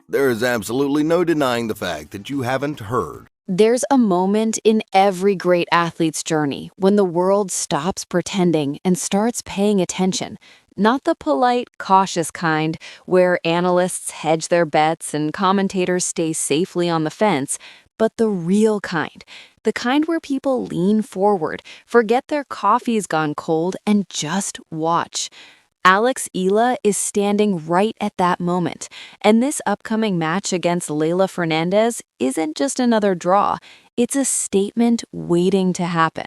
There is absolutely no denying the fact that you haven't heard. There's a moment in every great athlete's journey when the world stops pretending and starts paying attention. Not the polite, cautious kind, where analysts hedge their bets and commentators stay safely on the fence, but the real kind. The kind where people lean forward, forget their coffee's gone cold, and just watch. Eala is standing right at that moment, and this upcoming match against Leylah Fernandez isn't just another draw, it's a statement waiting to happen.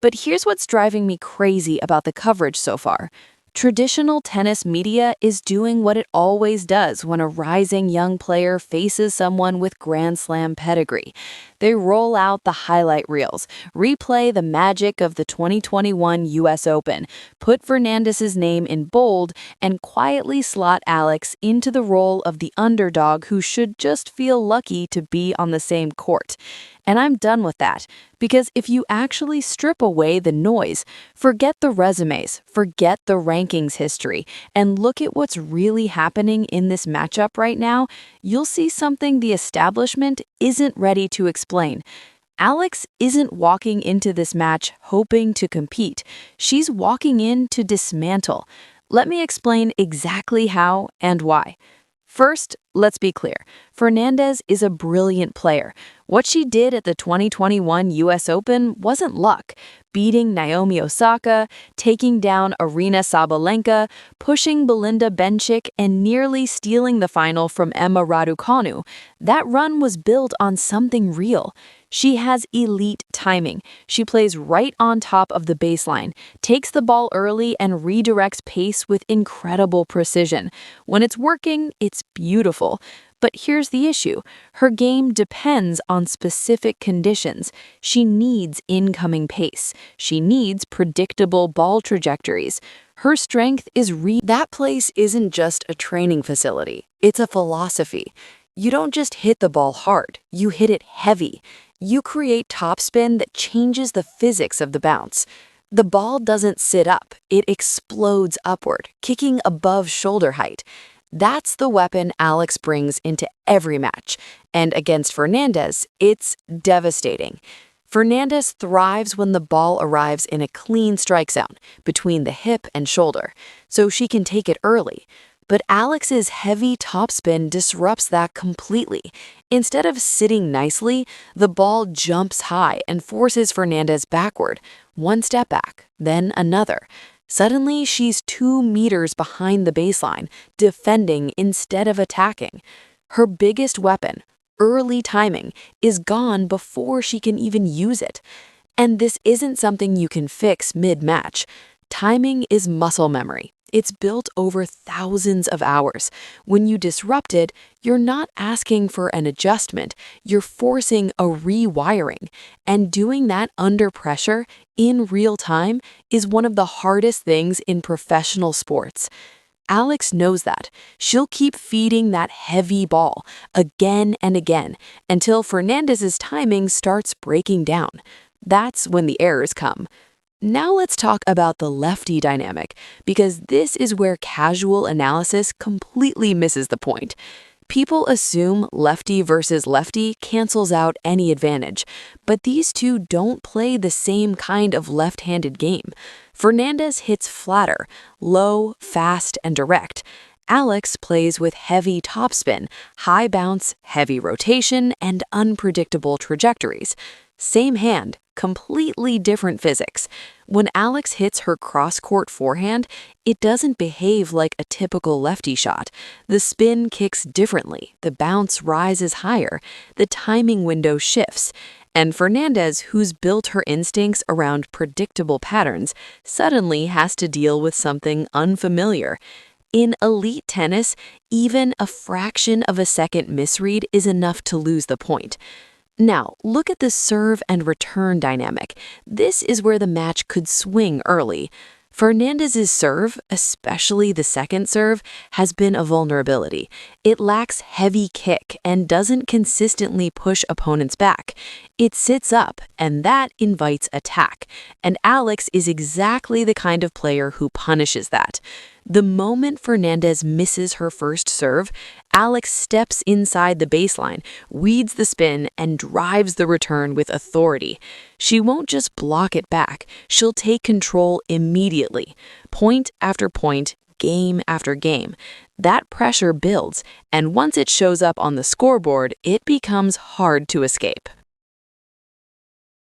But here's what's driving me crazy about the coverage so far. Traditional tennis media is doing what it always does when a rising young player faces someone with Grand Slam pedigree. They roll out the highlight reels, replay the magic of the 2021 US Open, put Fernandez's name in bold, and quietly slot Alex into the role of the underdog who should just feel lucky to be on the same court. And I'm done with that, because if you actually strip away the noise, forget the resumes, forget the rankings history, and look at what's really happening in this matchup right now, you'll see something the establishment isn't ready to explain. Alex isn't walking into this match hoping to compete. She's walking in to dismantle. Let me explain exactly how and why. First, let's be clear. Fernandez is a brilliant player. What she did at the 2021 US Open wasn't luck. Beating Naomi Osaka, taking down Aryna Sabalenka, pushing Belinda Bencic, and nearly stealing the final from Emma Raducanu. That run was built on something real. She has elite timing. She plays right on top of the baseline, takes the ball early, and redirects pace with incredible precision. When it's working, it's beautiful. But here's the issue. Her game depends on specific conditions. She needs incoming pace. She needs predictable ball trajectories. Her strength is That place isn't just a training facility. It's a philosophy. You don't just hit the ball hard. You hit it heavy. You create topspin that changes the physics of the bounce. The ball doesn't sit up. It explodes upward, kicking above shoulder height. That's the weapon Alex brings into every match, and against Fernandez, it's devastating. Fernandez thrives when the ball arrives in a clean strike zone between the hip and shoulder, so she can take it early. But Alex's heavy topspin disrupts that completely. Instead of sitting nicely, the ball jumps high and forces Fernandez backward, one step back, then another. Suddenly, she's 2 meters behind the baseline, defending instead of attacking. Her biggest weapon, early timing, is gone before she can even use it. And this isn't something you can fix mid-match. Timing is muscle memory. It's built over thousands of hours. When you disrupt it, you're not asking for an adjustment, you're forcing a rewiring. And doing that under pressure, in real time, is one of the hardest things in professional sports. Alex knows that. She'll keep feeding that heavy ball again and again until Fernandez's timing starts breaking down. That's when the errors come. Now let's talk about the lefty dynamic, because this is where casual analysis completely misses the point. People assume lefty versus lefty cancels out any advantage, but these two don't play the same kind of left-handed game. Fernandez hits flatter, low, fast, and direct. Alex plays with heavy topspin, high bounce, heavy rotation, and unpredictable trajectories. Same hand, completely different physics. When Alex hits her cross-court forehand, it doesn't behave like a typical lefty shot. The spin kicks differently, the bounce rises higher, the timing window shifts. And Fernandez, who's built her instincts around predictable patterns, suddenly has to deal with something unfamiliar. In elite tennis, even a fraction of a second misread is enough to lose the point. Now, look at the serve and return dynamic. This is where the match could swing early. Fernandez's serve, especially the second serve, has been a vulnerability. It lacks heavy kick and doesn't consistently push opponents back. It sits up, and that invites attack. And Alex is exactly the kind of player who punishes that. The moment Fernandez misses her first serve, Alex steps inside the baseline, weeds the spin, and drives the return with authority. She won't just block it back, she'll take control immediately. Point after point, game after game. That pressure builds, and once it shows up on the scoreboard, it becomes hard to escape.